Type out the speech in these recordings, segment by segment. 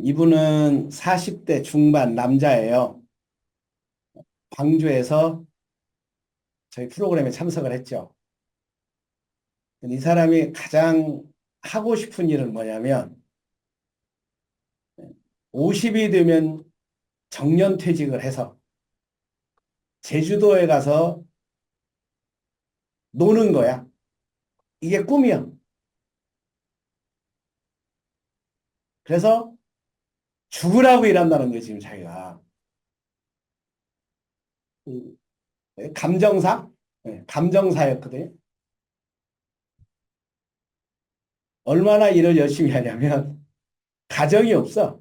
이분은 40대 중반 남자예요. 광주에서 저희 프로그램에 참석을 했죠. 이 사람이 가장 하고 싶은 일은 뭐냐면 50이 되면 정년퇴직을 해서 제주도에 가서 노는 거야. 이게 꿈이야. 그래서 죽으라고 일한다는 거지, 지금 자기가. 음, 감정사? 네, 감정사였거든요. 얼마나 일을 열심히 하냐면 가정이 없어.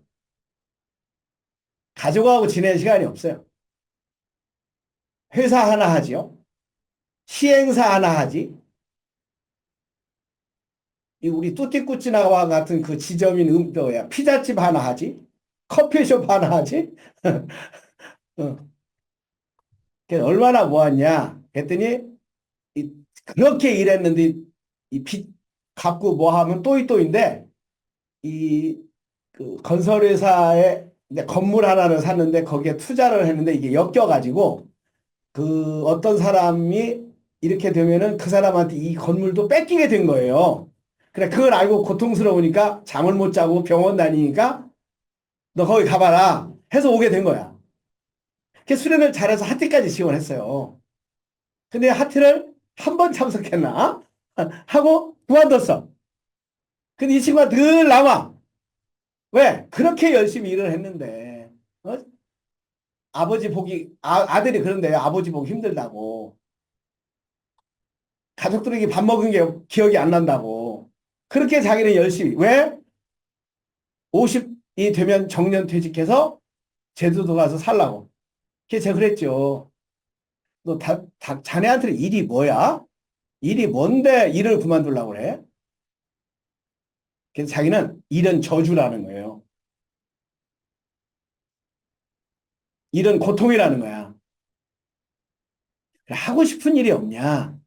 가족하고 지낼 시간이 없어요. 회사 하나 하지요. 시행사 하나 하지. 이 우리 뚜띠꾸찌나와 같은 그 지점인 뭐야 피자집 하나 하지. 커피숍 하나 하지. 어. 그래서 얼마나 모았냐. 그랬더니 그렇게 일했는데 이 빚 갚고 뭐 하면 또이또인데 이그 건설회사에 이제 건물 하나를 샀는데 거기에 투자를 했는데 이게 엮여가지고 그 어떤 사람이 이렇게 되면은 그 사람한테 이 건물도 뺏기게 된 거예요. 그래, 그걸 알고 고통스러우니까 잠을 못 자고 병원 다니니까 너 거기 가봐라 해서 오게 된 거야. 그 수련을 잘해서 하트까지 지원했어요. 근데 하트를 한 번 참석했나? 하고 그만뒀어. 근데 이 친구가 늘 남아. 왜? 그렇게 열심히 일을 했는데, 어? 아버지 보기, 아들이 그런데 아버지 보기 힘들다고. 가족들에게 밥 먹은 게 기억이 안 난다고. 그렇게 자기는 열심히. 왜? 50이 되면 정년퇴직해서 제주도 가서 살라고. 그래서 제가 그랬죠. 너 자네한테는 일이 뭐야? 일이 뭔데 일을 그만두려고 그래? 그래서 자기는 일은 저주라는 거예요. 일은 고통이라는 거야. 하고 싶은 일이 없냐?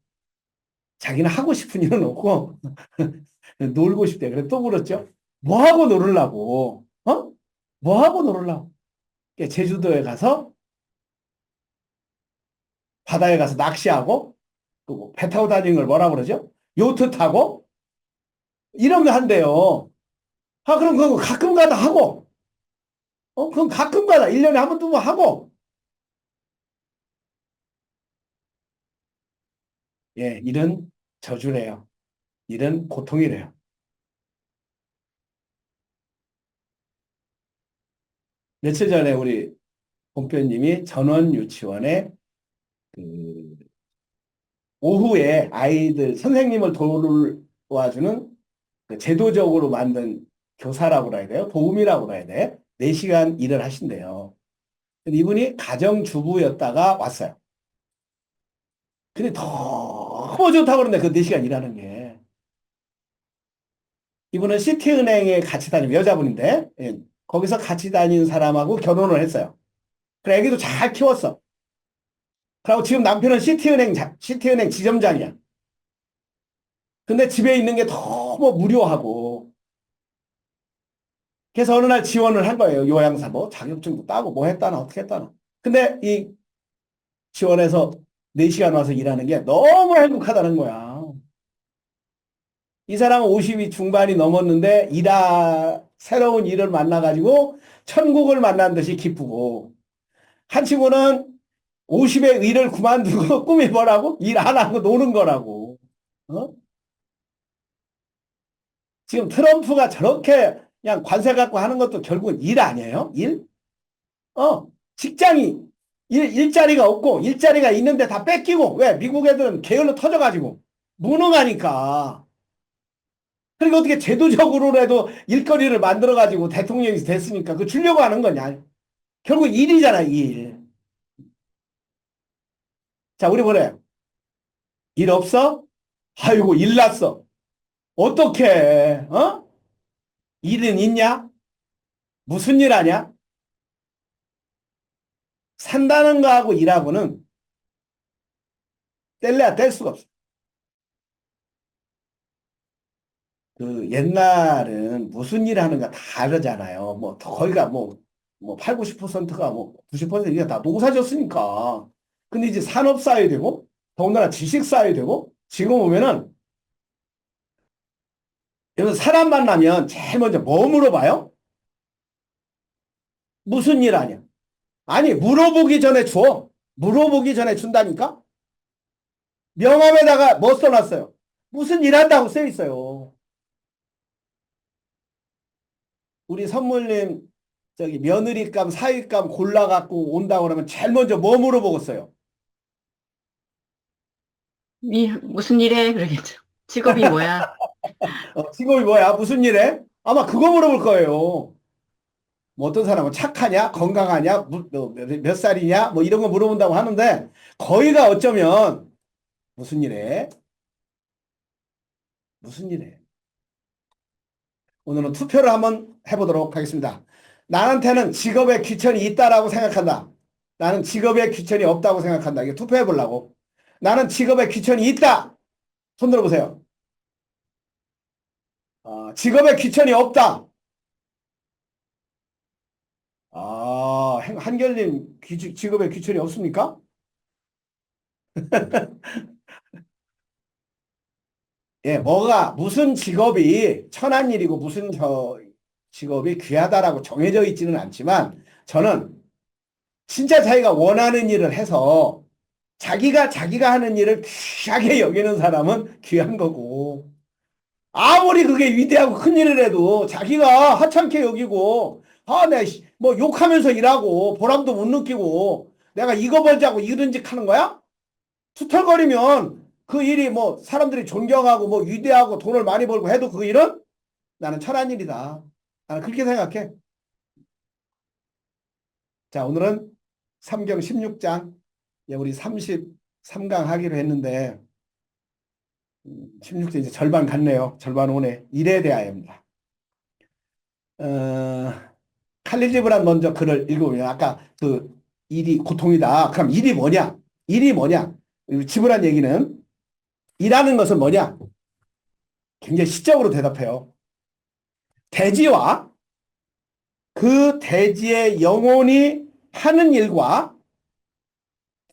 자기는 하고 싶은 일은 없고 놀고 싶대. 그래 또 물었죠. 뭐 하고 놀으려고? 어? 뭐 하고 놀으려고? 제주도에 가서 바다에 가서 낚시하고 그배 타고 다니는 걸 뭐라 그러죠? 요트 타고 이런 거 한대요. 아 그럼 그거 가끔 가다 하고 그럼 가끔 가다 1년에 한 번 두 번 하고 예, 일은 저주래요. 일은 고통이래요. 며칠 전에 우리 본표님이 전원유치원에 그 오후에 아이들 선생님을 도와주는 그 제도적으로 만든 교사라고 그래야 돼요. 도우미라고 그래야 돼. 4시간 일을 하신대요. 근데 이분이 가정주부였다가 왔어요. 근데 너무 좋다고 그러는데 그 4시간 일하는 게. 이분은 시티은행에 같이 다니는 여자분인데 예, 거기서 같이 다니는 사람하고 결혼을 했어요. 그래 애기도 잘 키웠어. 그리고 지금 남편은 시티은행 지점장이야. 근데 집에 있는 게 너무 무료하고 그래서 어느 날 지원을 한 거예요. 요양사 뭐 자격증도 따고 뭐 했다나 어떻게 했다나. 근데 이 지원해서 4시간 와서 일하는 게 너무 행복하다는 거야. 이 사람은 50이 중반이 넘었는데 새로운 일을 만나가지고 천국을 만난 듯이 기쁘고 한 친구는 50의 일을 그만두고 꿈이 뭐라고? 일 안 하고 노는 거라고. 어? 지금 트럼프가 저렇게 그냥 관세 갖고 하는 것도 결국은 일 아니에요? 일? 직장이 일자리가 없고 일자리가 있는데 다 뺏기고 왜? 미국 애들은 게을러 터져가지고 무능하니까. 그러니까 어떻게 제도적으로라도 일거리를 만들어가지고 대통령이 됐으니까 그 주려고 하는 거냐. 결국 일이잖아, 일. 자, 우리 뭐래? 일 없어? 아이고, 일 났어. 어떻게, 일은 있냐? 무슨 일 하냐? 산다는 거하고 일하고는 뗄래야 뗄 수가 없어. 그 옛날은 무슨 일 하는가 다 다르잖아요. 뭐 거기가 뭐 8, 90%가 뭐 90% 이게 다 농사졌으니까. 근데 이제 산업 쌓여야 되고 더군다나 지식 쌓여야 되고 지금 보면은 여기서 사람 만나면 제일 먼저 뭐 물어봐요? 무슨 일 하냐? 아니 물어보기 전에 줘. 물어보기 전에 준다니까? 명함에다가 뭐 써놨어요? 무슨 일 한다고 써 있어요. 우리 선물님 저기 며느리감 사위감 골라갖고 온다고 그러면 제일 먼저 뭐 물어보겠어요? 무슨 일해? 그러겠죠. 직업이 뭐야? 직업이 뭐야? 무슨 일해? 아마 그거 물어볼 거예요. 뭐 어떤 사람은 착하냐? 건강하냐? 몇 살이냐? 뭐 이런 거 물어본다고 하는데 거의가 어쩌면 무슨 일해? 무슨 일해? 오늘은 투표를 한번 해보도록 하겠습니다. 나한테는 직업에 귀천이 있다라고 생각한다. 나는 직업에 귀천이 없다고 생각한다. 이게 투표해 보려고. 나는 직업에 귀천이 있다. 손 들어보세요. 직업에 귀천이 없다. 한결님 직업에 귀천이 없습니까? 예, 무슨 직업이 천한 일이고 무슨 직업이 귀하다라고 정해져 있지는 않지만 저는 진짜 자기가 원하는 일을 해서 자기가 하는 일을 귀하게 여기는 사람은 귀한 거고 아무리 그게 위대하고 큰 일을 해도 자기가 하찮게 여기고 뭐 욕하면서 일하고 보람도 못 느끼고 내가 이거 벌자고 이런 짓 하는 거야? 투덜거리면 그 일이 뭐 사람들이 존경하고 뭐 위대하고 돈을 많이 벌고 해도 그 일은 나는 천한 일이다. 나는 그렇게 생각해. 자, 오늘은 삼경 16장 우리 33강 하기로 했는데 16장 이제 절반 갔네요. 절반 오네. 일에 대하여입니다. 어, 칼릴리브란 먼저 글을 읽어보면 아까 그 일이 고통이다. 그럼 일이 뭐냐? 일이 뭐냐? 지브란 얘기는 일하는 것은 뭐냐? 굉장히 시적으로 대답해요. 대지와 그 대지의 영혼이 하는 일과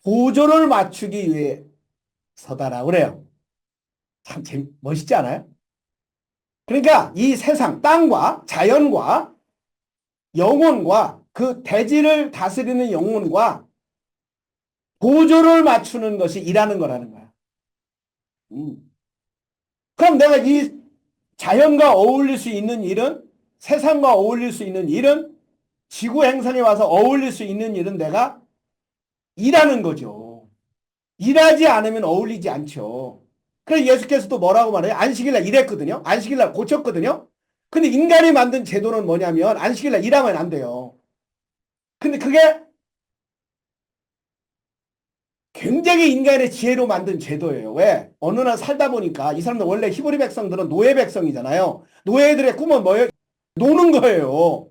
보조를 맞추기 위해서다라고 그래요. 참 멋있지 않아요? 그러니까 이 세상, 땅과 자연과 영혼과 그 대지를 다스리는 영혼과 보조를 맞추는 것이 일하는 거라는 거야. 그럼 내가 이 자연과 어울릴 수 있는 일은 세상과 어울릴 수 있는 일은 지구 행성에 와서 어울릴 수 있는 일은 내가 일하는 거죠. 일하지 않으면 어울리지 않죠. 그래서 예수께서도 뭐라고 말해요? 안식일날 일했거든요. 안식일날 고쳤거든요. 근데 인간이 만든 제도는 뭐냐면 안식일날 일하면 안 돼요. 근데 그게 굉장히 인간의 지혜로 만든 제도예요. 왜? 어느 날 살다 보니까 이 사람들 원래 히브리 백성들은 노예 백성이잖아요. 노예들의 꿈은 뭐예요? 노는 거예요.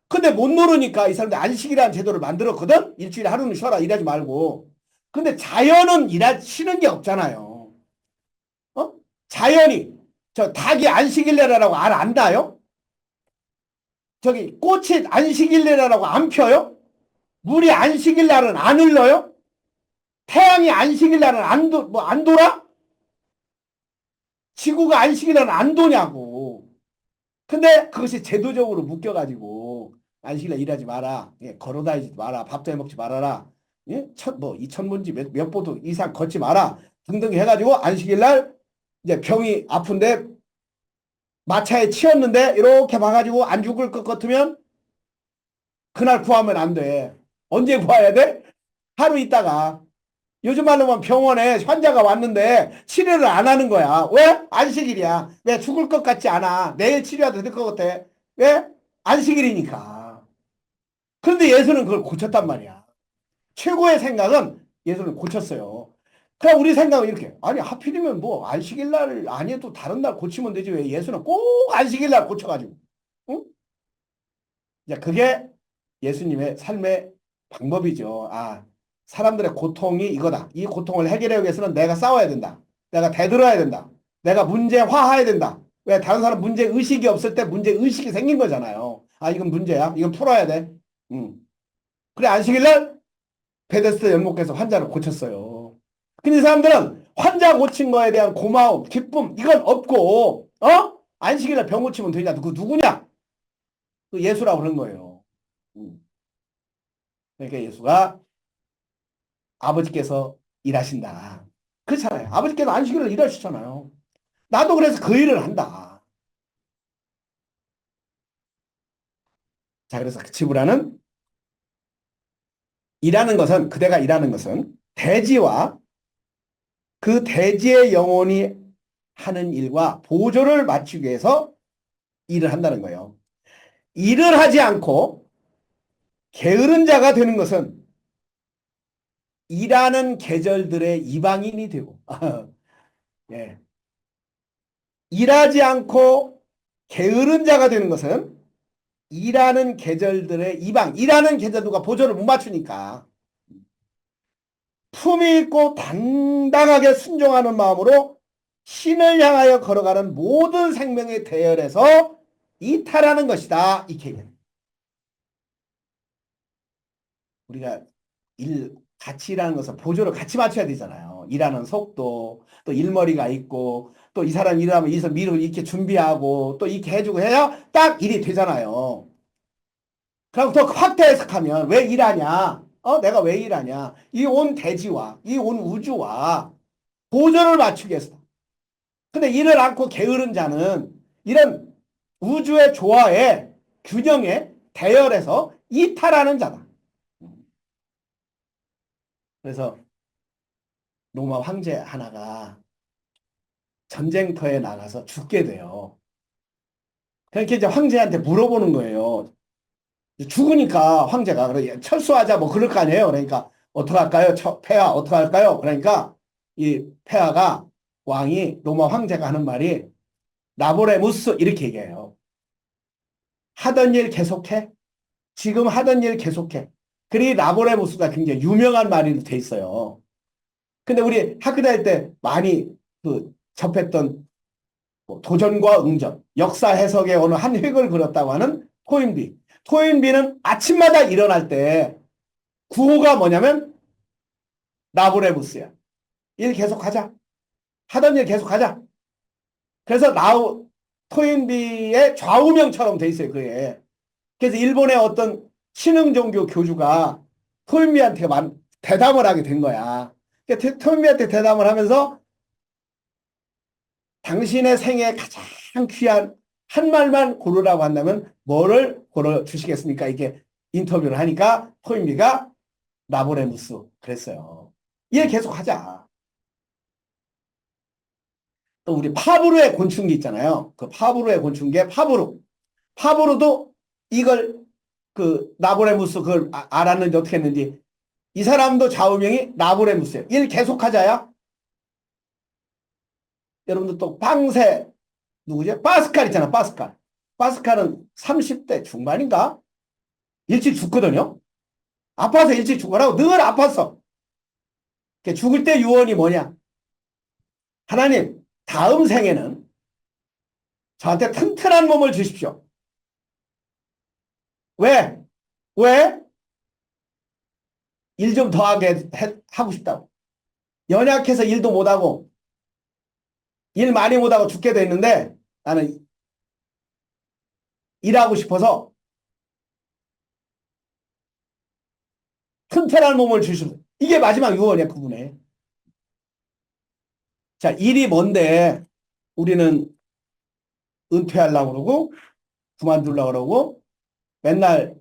근데 못 노르니까 이 사람들 안식이라는 제도를 만들었거든? 일주일에 하루는 쉬어라 일하지 말고. 근데 자연은 쉬는 게 없잖아요. 어? 자연이 저 닭이 안식일내라고 안다요? 저기 꽃이 안식일내라고 안 펴요? 물이 안식일날은 안 흘러요? 태양이 안식일날은 안 돌아? 지구가 안식일날은 안 도냐고. 근데 그것이 제도적으로 묶여가지고 안식일날 일하지 마라. 예, 걸어다니지 마라. 밥도 해먹지 말아라. 예? 이 천문지 몇 보도 이상 걷지 마라. 등등 해가지고 안식일날 이제 병이 아픈데 마차에 치였는데 이렇게 봐가지고 안 죽을 것 같으면 그날 구하면 안 돼. 언제 구해야 돼? 하루 있다가. 요즘 말로 면 병원에 환자가 왔는데 치료를 안 하는 거야. 왜? 안식일이야. 왜? 죽을 것 같지 않아. 내일 치료해도 될 것 같아. 왜? 안식일이니까. 그런데 예수는 그걸 고쳤단 말이야. 최고의 생각은 예수는 고쳤어요. 그럼 우리 생각은 이렇게. 아니 하필이면 뭐 안식일 날 아니어도 다른 날 고치면 되지. 왜 예수는 꼭 안식일 날 고쳐가지고. 응? 이제 그게 예수님의 삶의 방법이죠. 사람들의 고통이 이거다. 이 고통을 해결하기 위해서는 내가 싸워야 된다. 내가 대들어야 된다. 내가 문제화해야 된다. 왜 다른 사람 문제 의식이 없을 때 문제 의식이 생긴 거잖아요. 아, 이건 문제야. 이건 풀어야 돼. 음. 그래, 안식일 날 베데스다 연못에서 환자를 고쳤어요. 근데 이 사람들은 환자 고친 거에 대한 고마움, 기쁨, 이건 없고, 안식일 날 병 고치면 되냐? 그 누구냐? 그 예수라고 그런 거예요. 음. 그러니까 예수가 아버지께서 일하신다. 그렇잖아요. 아버지께서 안식일을 일하시잖아요. 나도 그래서 그 일을 한다. 자, 그래서 그 지브라는 일하는 것은, 그대가 일하는 것은 대지와 그 대지의 영혼이 하는 일과 보조를 맞추기 위해서 일을 한다는 거예요. 일을 하지 않고 게으른 자가 되는 것은 일하는 계절들의 이방인이 되고, 예. 일하지 않고 게으른 자가 되는 것은 일하는 계절들의 이방, 일하는 계절 누가 보조를 못 맞추니까 품위 있고 당당하게 순종하는 마음으로 신을 향하여 걸어가는 모든 생명의 대열에서 이탈하는 것이다. 이 개념. 우리가 같이 일하는 것은 보조를 같이 맞춰야 되잖아요. 일하는 속도, 또 일머리가 있고, 또 이 사람 일하면 이서 미루 이렇게 준비하고, 또 이렇게 해주고 해야 딱 일이 되잖아요. 그럼 더 확대 해석하면 왜 일하냐? 내가 왜 일하냐? 이 온 대지와 이 온 우주와 보조를 맞추기 위해서. 근데 이를 않고 게으른 자는 이런 우주의 조화에 균형에 대열해서 이탈하는 자다. 그래서 로마 황제 하나가 전쟁터에 나가서 죽게 돼요. 그렇게 이제 황제한테 물어보는 거예요. 죽으니까 황제가 그래 철수하자 뭐 그럴 거 아니에요. 그러니까 어떡할까요? 폐하 어떡할까요? 그러니까 이 폐하가 왕이 로마 황제가 하는 말이 라보레무스 이렇게 얘기해요. 하던 일 계속해. 지금 하던 일 계속해. 그리 라보레무스가 굉장히 유명한 말이 돼 있어요. 근데 우리 학교 다닐 때 많이 그 접했던 뭐 도전과 응전, 역사 해석의 어느 한 획을 그렸다고 하는 토인비. 토인비는 아침마다 일어날 때 구호가 뭐냐면 라보레무스야. 일 계속하자. 하던 일 계속하자. 그래서 토인비의 좌우명처럼 돼 있어요. 그게. 그래서 일본의 어떤 신흥 종교 교주가 토인비한테 대담을 하게 된 거야. 그러니까 토인비한테 대담을 하면서 당신의 생에 가장 귀한 한 말만 고르라고 한다면 뭐를 고르 주시겠습니까? 이게 인터뷰를 하니까 토인비가 라보레무스 그랬어요. 일 계속 하자. 또 우리 파브르의 곤충기 있잖아요. 그 파브르의 곤충기의 파브르. 파브르도 이걸 그 라보레무스 그걸 알았는지 어떻게 했는지 이 사람도 좌우명이 라보레무스예요. 일 계속 하자야. 여러분들 또 방세 누구지? 파스칼 있잖아. 파스칼. 파스칼은 30대 중반인가? 일찍 죽거든요. 아파서 일찍 죽어라고 늘 아팠어. 죽을 때 유언이 뭐냐? 하나님, 다음 생에는 저한테 튼튼한 몸을 주십시오. 왜? 왜? 일 좀 더 하고 싶다고. 연약해서 일도 못하고, 일 많이 못하고 죽게 돼 있는데, 나는 일하고 싶어서 튼튼한 몸을 주십시오. 이게 마지막 유언이야, 그분의. 자, 일이 뭔데, 우리는 은퇴하려고 그러고, 그만두려고 그러고, 맨날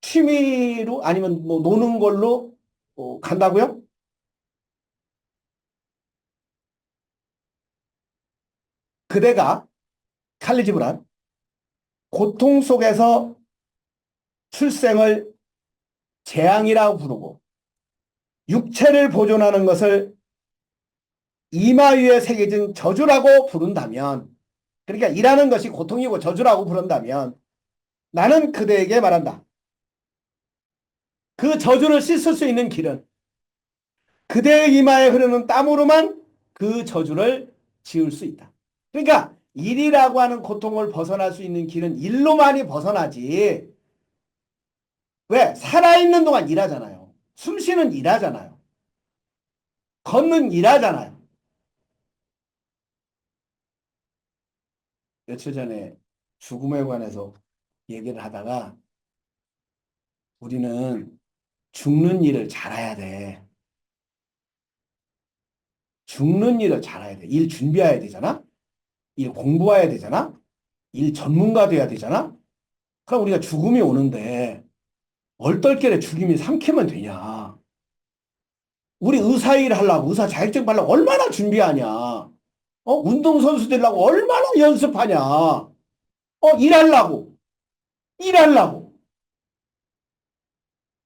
취미로 아니면 뭐 노는 걸로 간다고요? 그대가 칼리지브란 고통 속에서 출생을 재앙이라고 부르고 육체를 보존하는 것을 이마 위에 새겨진 저주라고 부른다면 그러니까 일하는 것이 고통이고 저주라고 부른다면 나는 그대에게 말한다. 그 저주를 씻을 수 있는 길은 그대의 이마에 흐르는 땀으로만 그 저주를 지울 수 있다. 그러니까 일이라고 하는 고통을 벗어날 수 있는 길은 일로만이 벗어나지. 왜? 살아있는 동안 일하잖아요. 숨 쉬는 일하잖아요. 걷는 일하잖아요. 며칠 전에 죽음에 관해서 얘기를 하다가 우리는 죽는 일을 잘해야 돼. 죽는 일을 잘해야 돼. 일 준비해야 되잖아? 일 공부해야 되잖아? 일 전문가 돼야 되잖아? 그럼 우리가 죽음이 오는데 얼떨결에 죽음이 삼키면 되냐? 우리 의사 일 하려고, 의사 자격증 받려고 얼마나 준비하냐? 운동선수 되려고 얼마나 연습하냐? 일하려고, 일하려고.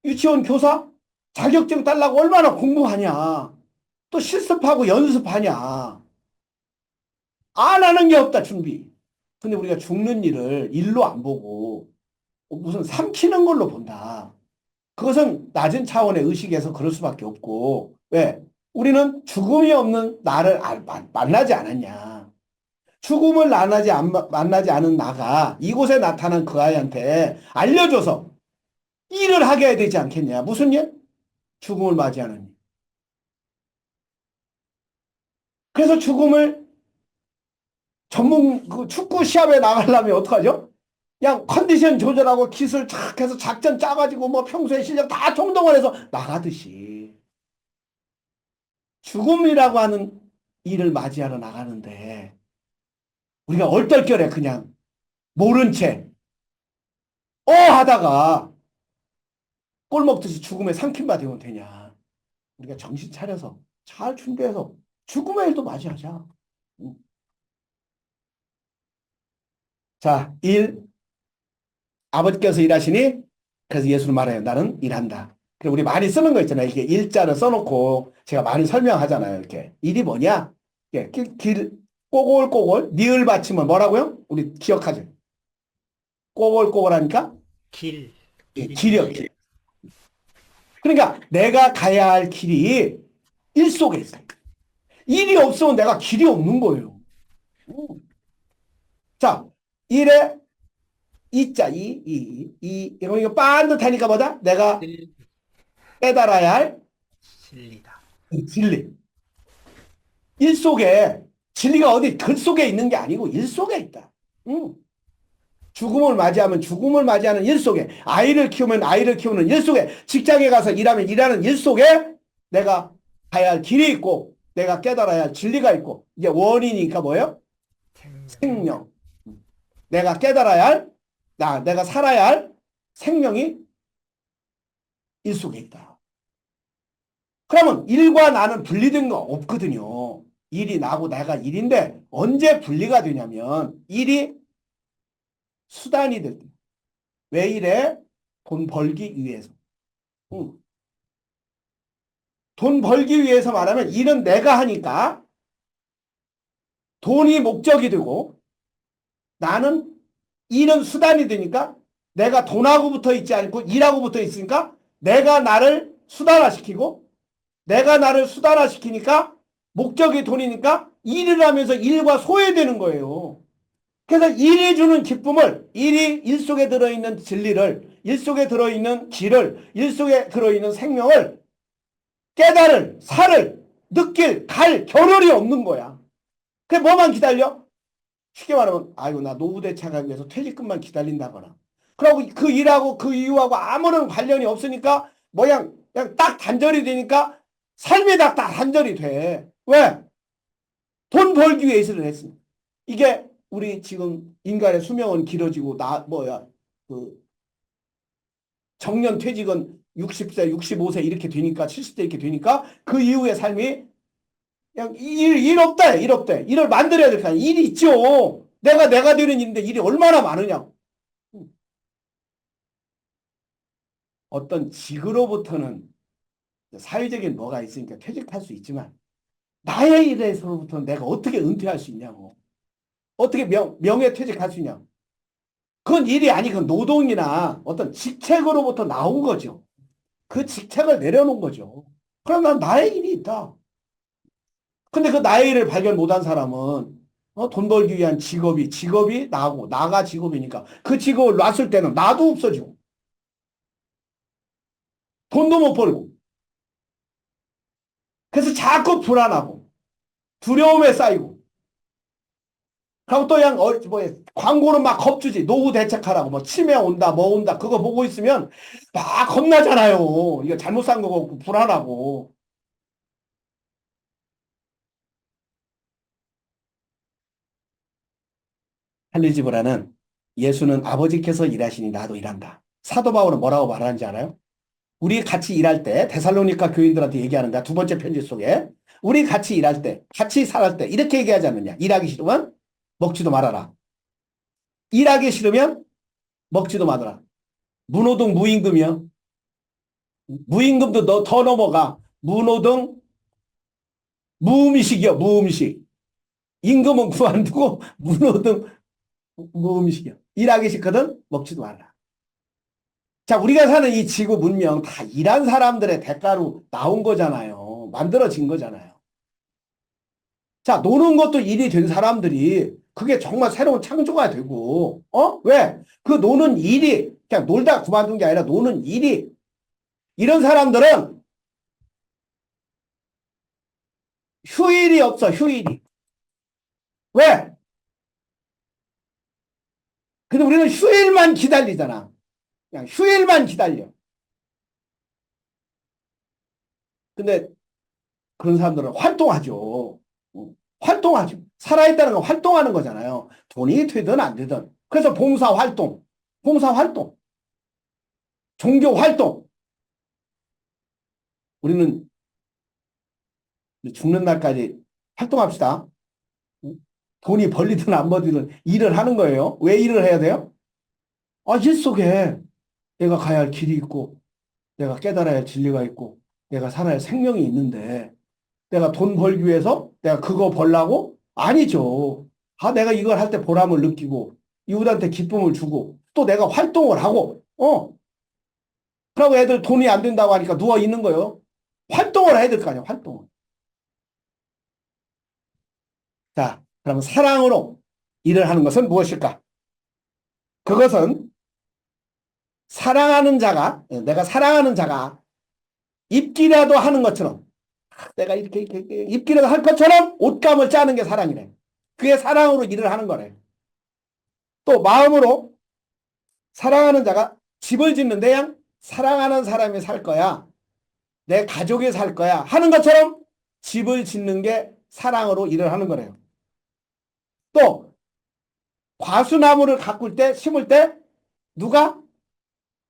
유치원 교사? 자격증 따려고 얼마나 공부하냐? 또 실습하고 연습하냐? 안 하는 게 없다, 준비. 근데 우리가 죽는 일을 일로 안 보고 무슨 삼키는 걸로 본다. 그것은 낮은 차원의 의식에서 그럴 수밖에 없고, 왜? 우리는 죽음이 없는 나를 만나지 않았냐. 죽음을 만나지 않은 나가 이곳에 나타난 그 아이한테 알려줘서 일을 하게 해야 되지 않겠냐. 무슨 일? 죽음을 맞이하는 일. 그래서 죽음을 그 축구 시합에 나가려면 어떡하죠? 그냥 컨디션 조절하고 기술 착 해서 작전 짜가지고 뭐 평소에 실력 다 총동원해서 나가듯이 죽음이라고 하는 일을 맞이하러 나가는데 우리가 얼떨결에 그냥 모른 채 하다가 꼴 먹듯이 죽음에 삼킴바 되면 되냐. 우리가 정신 차려서 잘 준비해서 죽음의 일도 맞이하자. 음. 자, 아버지께서 일하시니 그래서 예수는 말해요. 나는 일한다. 그리고 우리 많이 쓰는 거 있잖아요. 이게 일자를 써놓고 제가 많이 설명하잖아요. 이렇게. 일이 뭐냐? 예, 꼬골꼬골, 니을 받침은 뭐라고요? 우리 기억하죠? 꼬골꼬골하니까? 길, 예, 길이 길이요, 길. 그러니까 내가 가야 할 길이 일 속에 있어요. 일이 없으면 내가 길이 없는 거예요. 자, 일에 이자, 이거 반듯하니까 뭐다? 내가 쓸, 깨달아야 할 실리다. 진리. 일 속에 진리가 어디 글 속에 있는 게 아니고 일 속에 있다. 죽음을 맞이하면 죽음을 맞이하는 일 속에, 아이를 키우면 아이를 키우는 일 속에, 직장에 가서 일하면 일하는 일 속에 내가 가야 할 길이 있고 내가 깨달아야 할 진리가 있고, 이게 원이니까 뭐예요? 생명. 내가 깨달아야 할, 내가 살아야 할 생명이 일 속에 있다. 그러면 일과 나는 분리된 거 없거든요. 일이 나고 내가 일인데 언제 분리가 되냐면 일이 수단이 될 때. 왜 이래? 돈 벌기 위해서. 돈 벌기 위해서 말하면 일은 내가 하니까 돈이 목적이 되고 나는 일은 수단이 되니까 내가 돈하고 붙어 있지 않고 일하고 붙어 있으니까 내가 나를 수단화시키고 내가 나를 수단화시키니까 목적이 돈이니까 일을 하면서 일과 소외되는 거예요. 그래서 일이 주는 기쁨을, 일 속에 들어있는 진리를, 일 속에 들어있는 길을, 일 속에 들어있는 생명을 깨달을, 살을, 느낄, 겨를이 없는 거야. 그게 뭐만 기다려? 쉽게 말하면, 아이고, 나 노후 대책하기 위해서 퇴직금만 기다린다거나. 그러고 그 일하고 그 이유하고 아무런 관련이 없으니까, 그냥 딱 단절이 되니까 삶이 딱 단절이 돼. 왜? 돈 벌기 위해서 일을 했습니다. 이게 우리 지금 인간의 수명은 길어지고, 정년 퇴직은 60세, 65세 이렇게 되니까, 70대 이렇게 되니까, 그 이후의 삶이 그냥 일 없다, 일 없대. 일을 만들어야 될 거 아니야. 일이 있죠. 내가 되는 일인데 일이 얼마나 많으냐고. 어떤 직으로부터는 사회적인 뭐가 있으니까 퇴직할 수 있지만, 나의 일에서부터는 내가 어떻게 은퇴할 수 있냐고. 어떻게 명예퇴직할 수 있냐고. 그건 일이 아니, 그건 노동이나 어떤 직책으로부터 나온 거죠. 그 직책을 내려놓은 거죠. 그럼 난 나의 일이 있다. 근데 그 나의 일을 발견 못한 사람은 돈 벌기 위한 직업이 나고, 나가 직업이니까 그 직업을 놨을 때는 나도 없어지고, 돈도 못 벌고. 그래서 자꾸 불안하고, 두려움에 쌓이고, 그리고 또 그냥, 광고는 막 겁주지. 노후 대책하라고, 뭐, 치매 온다, 뭐 온다, 그거 보고 있으면 막 겁나잖아요. 이거 잘못 산 거고, 불안하고. 할리지브라는 예수는 아버지께서 일하시니 나도 일한다. 사도 바울은 뭐라고 말하는지 알아요? 우리 같이 일할 때 데살로니가 교인들한테 얘기하는 거야. 두 번째 편지 속에. 우리 같이 일할 때, 같이 살할 때 이렇게 얘기하지 않느냐. 일하기 싫으면 먹지도 말아라. 일하기 싫으면 먹지도 말아라. 무노동 무임금이요. 무임금도 더 넘어가. 무노동 무음식이요. 무음식. 임금은 그만두고 무노동 무음식이요. 일하기 싫거든 먹지도 말라. 자, 우리가 사는 이 지구 문명 다 일한 사람들의 대가로 나온 거잖아요. 만들어진 거잖아요. 자, 노는 것도 일이 된 사람들이 그게 정말 새로운 창조가 되고, 왜? 그 노는 일이 그냥 놀다 그만둔 게 아니라 노는 일이 이런 사람들은 휴일이 없어, 휴일이. 왜? 근데 우리는 휴일만 기다리잖아. 그냥 휴일만 기다려. 근데 그런 사람들은 활동하죠. 활동하죠. 살아있다는 건 활동하는 거잖아요. 돈이 되든 안 되든. 그래서 봉사활동, 종교활동. 우리는 죽는 날까지 활동합시다. 돈이 벌리든 안 벌리든 일을 하는 거예요. 왜 일을 해야 돼요? 일 속에 내가 가야 할 길이 있고, 내가 깨달아야 할 진리가 있고, 내가 살아야 할 생명이 있는데, 내가 돈 벌기 위해서 내가 그거 벌라고? 아니죠. 내가 이걸 할 때 보람을 느끼고, 이웃한테 기쁨을 주고, 또 내가 활동을 하고, 그러고 애들 돈이 안 된다고 하니까 누워 있는 거예요. 활동을 해야 될 거 아니야, 활동을. 자, 그럼 사랑으로 일을 하는 것은 무엇일까? 그것은 내가 사랑하는 자가 입기라도 하는 것처럼, 내가 이렇게 입기라도 할 것처럼 옷감을 짜는 게 사랑이래. 그게 사랑으로 일을 하는 거래. 또 마음으로 사랑하는 자가 집을 짓는데 그냥 사랑하는 사람이 살 거야. 내 가족이 살 거야. 하는 것처럼 집을 짓는 게 사랑으로 일을 하는 거래요. 또 과수나무를 가꿀 때, 심을 때 누가?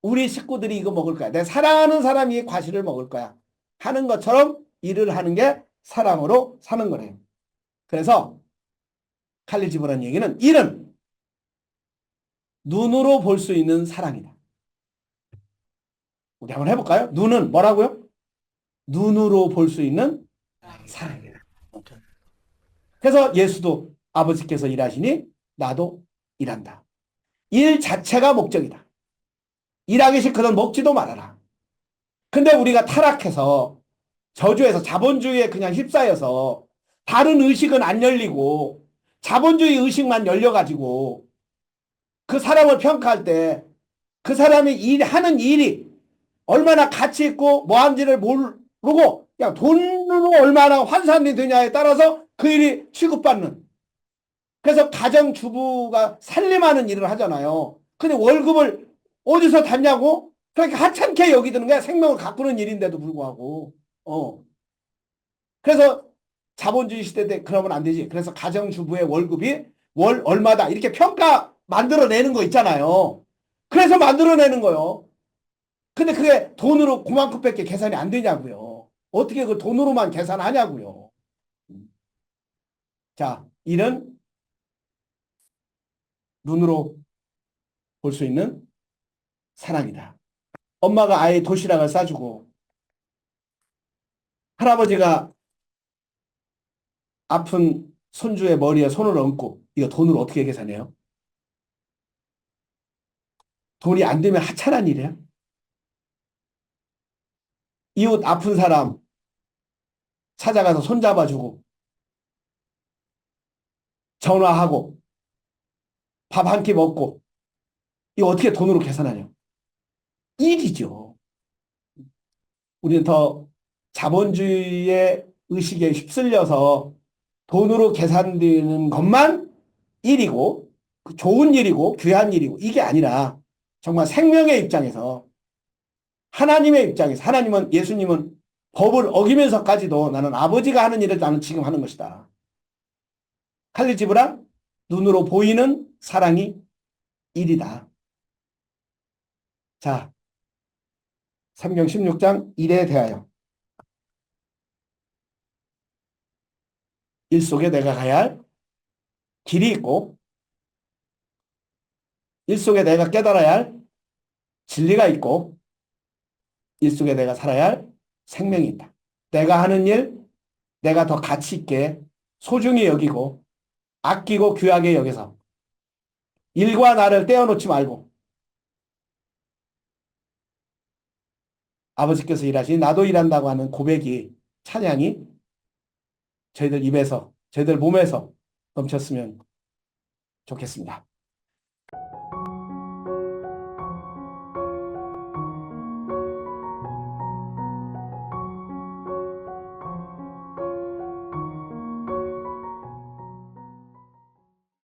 우리 식구들이 이거 먹을 거야. 내 사랑하는 사람이 과실을 먹을 거야. 하는 것처럼 일을 하는 게 사랑으로 사는 거래요. 그래서 칼리지브라는 얘기는 일은 눈으로 볼 수 있는 사랑이다. 우리 한번 해볼까요? 눈은 뭐라고요? 눈으로 볼 수 있는 사랑이다. 그래서 예수도 아버지께서 일하시니 나도 일한다. 일 자체가 목적이다. 일하기 싫거든 먹지도 말아라. 근데 우리가 타락해서 저주해서 자본주의에 그냥 휩싸여서 다른 의식은 안 열리고 자본주의 의식만 열려가지고 그 사람을 평가할 때 그 사람이 하는 일이 얼마나 가치 있고 뭐 하는지를 모르고 그냥 돈으로 얼마나 환산이 되냐에 따라서 그 일이 취급받는. 그래서 가정주부가 살림하는 일을 하잖아요. 근데 월급을 어디서 탔냐고? 그렇게 하찮게 여기드는 거야. 생명을 가꾸는 일인데도 불구하고. 그래서 자본주의 시대 때 그러면 안 되지. 그래서 가정주부의 월급이 월 얼마다 이렇게 평가 만들어내는 거 있잖아요. 그래서 만들어내는 거요. 근데 그게 돈으로 그만큼밖에 계산이 안 되냐고요. 어떻게 그 돈으로만 계산하냐고요. 자, 일은 눈으로 볼 수 있는 사랑이다. 엄마가 아이 도시락을 싸주고 할아버지가 아픈 손주의 머리에 손을 얹고 이거 돈으로 어떻게 계산해요? 돈이 안 되면 하찮은 일이에요. 이웃 아픈 사람 찾아가서 손잡아주고 전화하고 밥 한 끼 먹고 이거 어떻게 돈으로 계산하냐? 일이죠. 우리는 더 자본주의의 의식에 휩쓸려서 돈으로 계산되는 것만 일이고 그 좋은 일이고 귀한 일이고 이게 아니라 정말 생명의 입장에서 하나님의 입장에서 하나님은 예수님은 법을 어기면서까지도 나는 아버지가 하는 일을 나는 지금 하는 것이다. 칼리지브라 눈으로 보이는 사랑이 일이다. 자, 삼경 16장 1에 대하여 일 속에 내가 가야 할 길이 있고 일 속에 내가 깨달아야 할 진리가 있고 일 속에 내가 살아야 할 생명이 있다. 내가 하는 일, 내가 더 가치 있게 소중히 여기고 아끼고 귀하게 여기서 일과 나를 떼어놓지 말고 아버지께서 일하시니 나도 일한다고 하는 고백이 찬양이 저희들 입에서 저희들 몸에서 넘쳤으면 좋겠습니다.